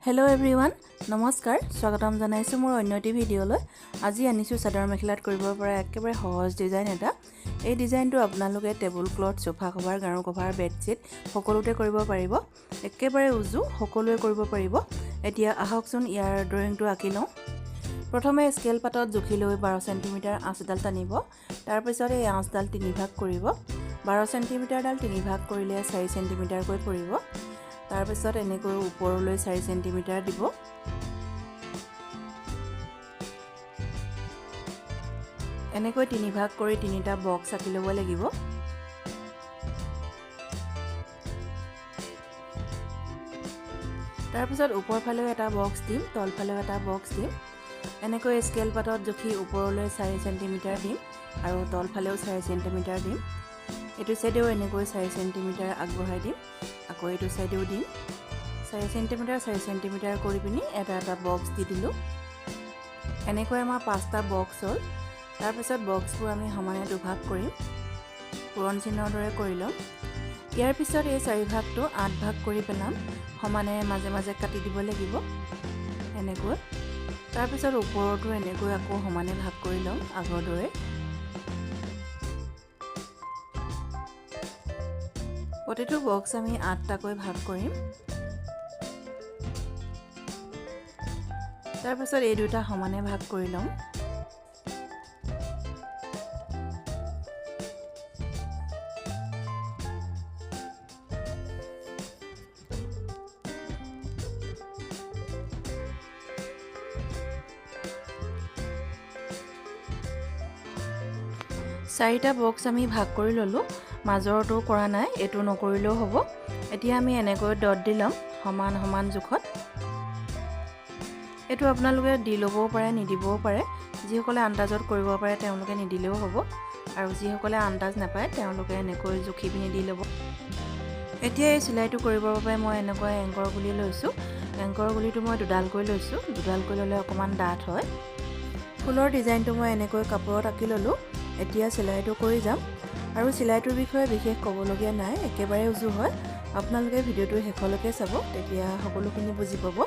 Hello everyone, নমস্কাৰ স্বাগতম জনাইছো মোৰ অন্য এটি ভিডিঅলৈ। আজি আনিছো চাদৰ মেখেলাত কৰিব পৰা একেবাৰে সহজ ডিজাইন এটা। এই ডিজাইনটো আপোনালোকে টেবুল ক্লথ, সোফা কভাৰ, গাৰু কভাৰ, বেডশিট সকলোতে কৰিব পাৰিব। একেবাৰে উজু সকলোৱে কৰিব পাৰিব। এতিয়া আহকচোন ইয়াৰ ড্ৰয়িংটো আঁকি লওঁ। প্ৰথমে স্কেল পাতত জুখি লৈ 12 সেমি আঁচডাল টানিব। তাৰ পিছত এই আঁচডাল 3 ভাগ কৰিব। 12 সেমি ডাল 3 ভাগ কৰিলে 4 সেমি কৈ পৰিব। তাৰ পিছত এনেকৈ ওপৰলৈ 4 সেমি দিব। এনেকৈ 3 ভাগ কৰি 3টা বক্স আঁকি ল'ব লাগিব। তাৰ পিছত ওপৰ ফালেও এটা বক্স দিম, তল ফালেও এটা বক্স দিম। এনেকৈ স্কেল পাতত জুখি ওপৰলৈ 4 সেমি দিম আৰু তল ফালেও 4 সেমি দিম। এইটো সাইডেও এনেকৈ 4 সেমি আগবঢ়াই দিম। আকৌ এইটো সাইডেও দিম। 4 সেমি কৰি পিনি এটা এটা বক্স দি দিলোঁ। এনেকৈ আমাৰ 5টা বক্স হ'ল। তাৰ পিছত বক্সবোৰ আমি সমানে দুভাগ কৰিম। পূৰণ চিহ্নৰ দৰে কৰি ল'ম। ইয়াৰ পিছত এই 4 ভাগটো 8 ভাগ কৰি পেলাম। সমানে মাজে মাজে কাটি দিব লাগিব এনেকৈ। তাৰ পিছত ওপৰতো এনেকৈ আকৌ সমানে ভাগ কৰি ল'ম আগৰ দৰে। প্ৰতিটো বক্স আমি 8টাকৈ ভাগ কৰিম। তাৰ পিছত এই দুটা সমানে ভাগ কৰি ল'ম। চাৰিটা বক্স আমি ভাগ কৰি ল'লোঁ। মাজৰটো কৰা নাই, এইটো নকৰিলেও হ'ব। এতিয়া আমি এনেকৈ ডট দি ল'ম সমান সমান জোখত। এইটো আপোনালোকে দি ল'বও পাৰে, নিদিবও পাৰে। যিসকলে আন্দাজত কৰিব পাৰে তেওঁলোকে নিদিলেও হ'ব, আৰু যিসকলে আন্দাজ নাপায় তেওঁলোকে এনেকৈ জুখি পিনি দি ল'ব। এতিয়া এই চিলাইটো কৰিবৰ বাবে মই এনেকৈ এংকৰ গুলি লৈছোঁ। এংকৰ গুলিটো মই দুডালকৈ লৈছোঁ। দুডালকৈ ল'লে অকণমান ডাঠ হয়। ফুলৰ ডিজাইনটো মই এনেকৈ কাপোৰত আঁকি ল'লোঁ। এতিয়া চিলাইটো কৰি যাম। আৰু চিলাইটোৰ বিষয়ে বিশেষ ক'বলগীয়া নাই, একেবাৰে উজু হয়। আপোনালোকে ভিডিঅ'টো শেষলৈকে চাব, তেতিয়া সকলোখিনি বুজি পাব।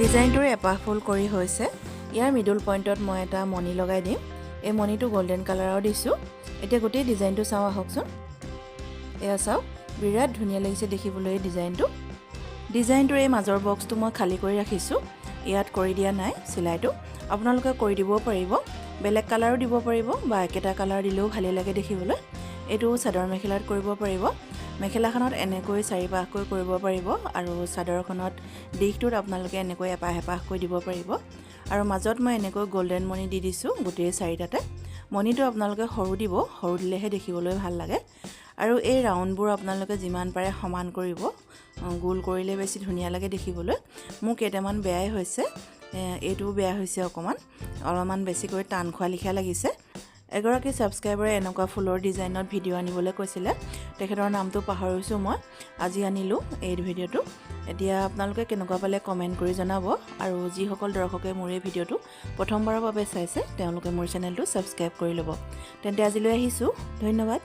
ডিজাইনটোৰ এপাহ ফুল কৰি হৈছে ইয়াৰ মিডল পইণ্টত মই এটা মণি লগাই দিম এই মণিটো গোল্ডেন কালাৰৰ দিছোঁ এতিয়া গোটেই ডিজাইনটো চাওঁ আহকচোন এয়া চাওক বিৰাট ধুনীয়া লাগিছে দেখিবলৈ এই ডিজাইনটোৰ এই মাজৰ বক্সটো মই খালী কৰি ৰাখিছোঁ ইয়াত কৰি দিয়া নাই চিলাইটো আপোনালোকে কৰি দিবও পাৰিব বেলেগ কালাৰো দিব পাৰিব বা একেটা কালাৰ দিলেও ভালেই লাগে দেখিবলৈ এইটো চাদৰ মেখেলাত কৰিব পাৰিব মেখেলাখনত এনেকৈ চাৰিপাহকৈ কৰিব পাৰিব আৰু চাদৰখনত দিশটোত আপোনালোকে এনেকৈ এপাহ এপাহকৈ দিব পাৰিব আৰু মাজত মই এনেকৈ গোল্ডেন মণি দি দিছোঁ গোটেই চাৰিটাতে মণিটো আপোনালোকে সৰু দিব সৰু দিলেহে দেখিবলৈ ভাল লাগে আৰু এই ৰাউণ্ডবোৰ আপোনালোকে যিমান পাৰে সমান কৰিব গোল কৰিলে বেছি ধুনীয়া লাগে দেখিবলৈ মোৰ কেইটামান বেয়াই হৈছে এইটোও বেয়া হৈছে অলপমান বেছিকৈ টান খোৱা লিখা লাগিছে এগৰাকী ছাবস্ক্ৰাইবাৰে এনেকুৱা ফুলৰ ডিজাইনত ভিডিঅ' আনিবলৈ কৈছিলে তেখেতৰ নামটো পাহৰিছোঁ মই আজি আনিলোঁ এই ভিডিঅ'টো এতিয়া আপোনালোকে কেনেকুৱা পালে কমেণ্ট কৰি জনাব আৰু যিসকল দৰ্শকে মোৰ এই ভিডিঅ'টো প্ৰথমবাৰৰ বাবে চাইছে তেওঁলোকে মোৰ চেনেলটো ছাবস্ক্ৰাইব কৰি ল'ব তেন্তে আজিলৈ আহিছোঁ ধন্যবাদ